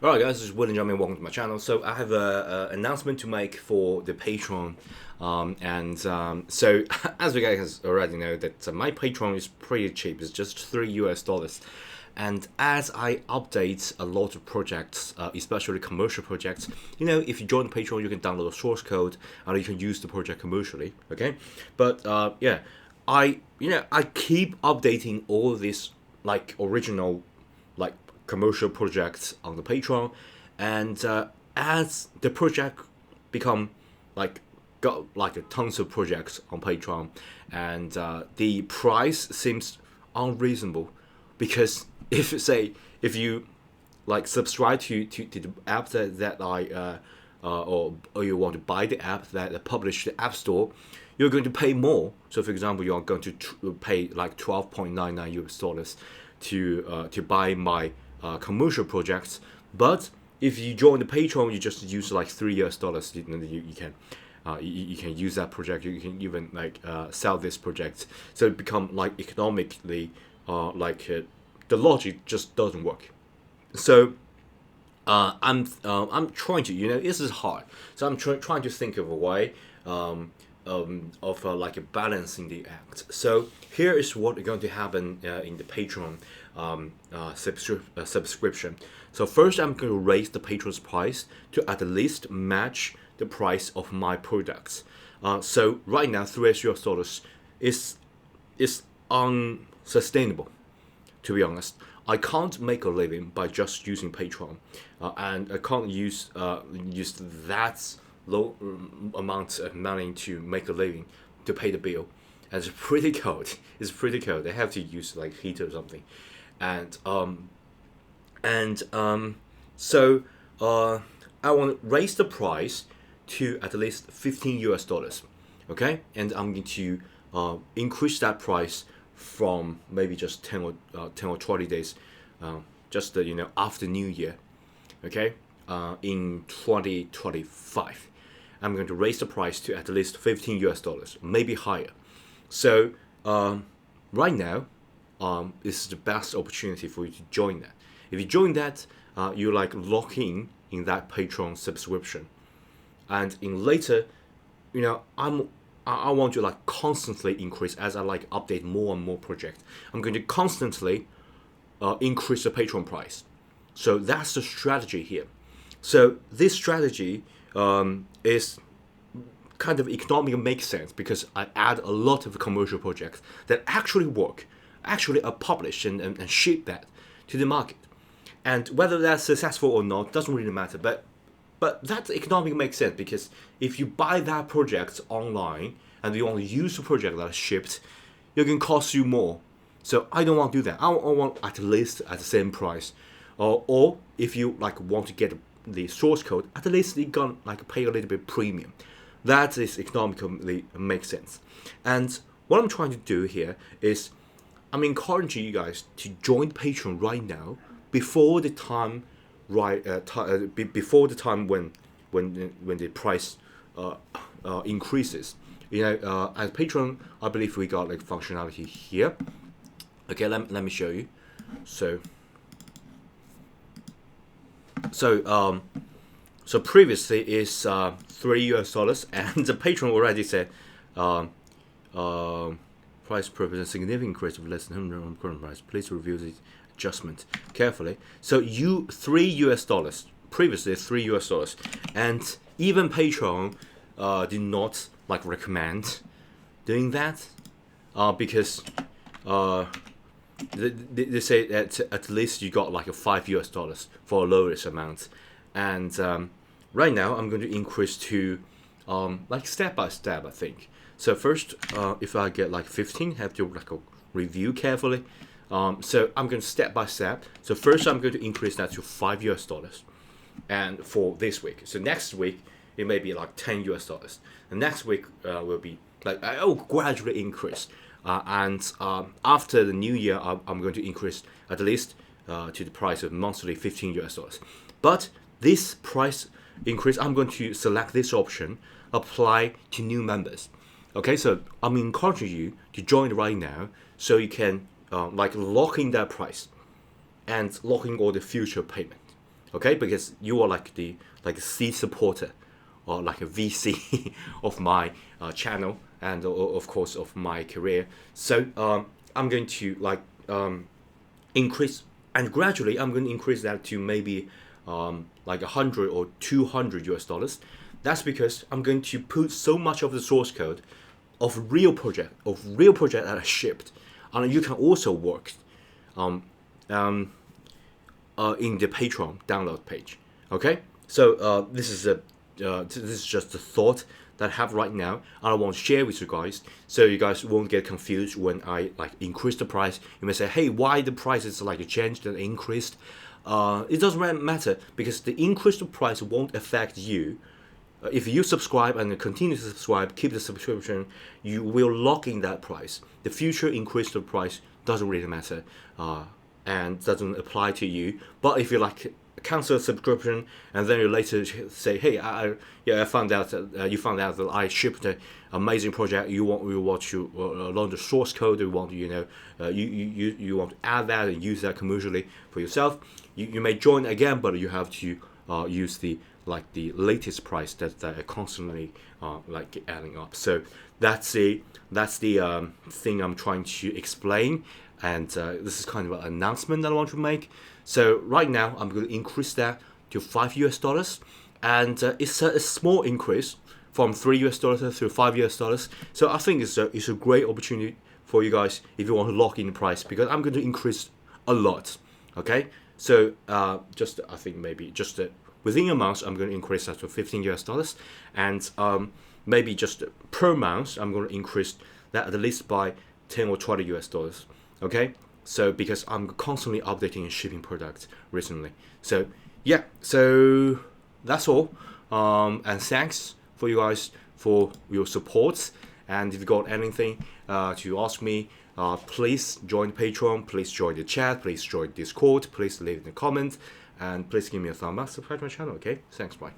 Alright guys, this is William Jumping. Welcome to my channel. So I have a announcement to make for the Patreon, so as you guys already know that my Patreon is pretty cheap. It's just $3 US, and as I update a lot of projects, especially commercial projects, if you join the Patreon, you can download the source code and you can use the project commercially. Okay, but yeah, I keep updating all this like original like commercial projects on the Patreon, and as the project become like got like a tons of projects on Patreon, and the price seems unreasonable, because if you like subscribe to the app that or you want to buy the app that publish the App Store, you're going to pay more. So for example, you're going to pay like $12.99 to buy my commercial projects. But if you join the Patreon, you just use like $3 US. You can you can use that project. You can even like sell this project. So it become like economically the logic just doesn't work. So I'm trying to, this is hard. So I'm trying to think of a way of like a balancing the act. So here is what is going to happen in the Patreon subscription. So first, I'm going to raise the Patreon's price to at least match the price of my products. So right now, $3 is unsustainable. To be honest, I can't make a living by just using Patreon, and I can't use that low amount of money to make a living to pay the bill. And it's pretty cold. It's pretty cold. They have to use like heater or something, and so I want to raise the price to at least $15 US. Okay, and I'm going to increase that price from maybe just 10 or 20 days, just after New Year. Okay, in 2025, I'm going to raise the price to at least $15 US, maybe higher. So right now, this is the best opportunity for you to join that. If you join that, you like lock in that Patreon subscription, and in later, I want to like constantly increase as I like update more and more projects. I'm going to constantly increase the Patreon price. So that's the strategy here. So this strategy is kind of economically makes sense, because I add a lot of commercial projects that actually work, actually are published and ship that to the market. And whether that's successful or not doesn't really matter. But that economically makes sense, because if you buy that project online and you only use the project that is shipped, it can cost you more. So I don't want to do that. I want at least at the same price. Or if you like want to get the source code, at least you can like pay a little bit premium. That is economically makes sense. And what I'm trying to do here is I'm encouraging you guys to join Patreon right now, before the time before the time when the price increases. As Patreon, I believe we got like functionality here. Okay, let me show you. So previously is $3 US, and the Patreon already said price represents significant increase of less than 100 on current price. Please review the adjustment carefully. So $3 previously $3 US, and even Patreon did not like recommend doing that, because they say that at least you got like a $5 for a lowest amount. And right now I'm going to increase to like step by step, I think. So first, if I get like 15, have to like review carefully. So I'm going to step by step. So first I'm going to increase that to $5 US, and for this week. So next week it may be like $10 US. The next week will be like I will gradually increase. And after the new year, I'm going to increase at least to the price of monthly $15 US. But this price increase, I'm going to select this option, apply to new members. Okay, so I'm encouraging you to join right now, so you can like lock in that price and lock in all the future payment. okay? Because you are like the seed supporter or like a VC of my channel and of course of my career. So I'm going to increase, and gradually I'm going to increase that to maybe like 100 or 200 US dollars. That's because I'm going to put so much of the source code of real project that are shipped, and you can also work in the Patreon download page. Okay, so this is just a thought that I have right now, and I want to share with you guys, so you guys won't get confused when I like increase the price. You may say, "Hey, why the price is like changed and increased?" It doesn't really matter, because the increased price won't affect you. If you subscribe and continue to subscribe, keep the subscription, you will lock in that price. The future increase of price doesn't really matter, and doesn't apply to you. But if you like cancel a subscription and then you later say, "Hey, I found out you found out that I shipped an amazing project. You want to learn the source code. You want you want to add that and use that commercially for yourself. You may join again, but you have to use the latest price that are constantly adding up." So that's the thing I'm trying to explain, and this is kind of an announcement that I want to make. So right now I'm going to increase that to $5 US, and it's a small increase from $3 to $5. So I think it's a great opportunity for you guys if you want to lock in the price, because I'm going to increase a lot. Okay, so just I think maybe just within a month, I'm going to increase that to $15 US, and maybe just per month, I'm going to increase that at least by 10 or $20 US. Okay, so because I'm constantly updating and shipping products recently. So yeah, so that's all. And thanks for you guys for your support. And if you got anything to ask me, please join Patreon, please join the chat, please join Discord, please leave in the comments, and please give me a thumb up, subscribe to my channel. Okay, thanks, bye.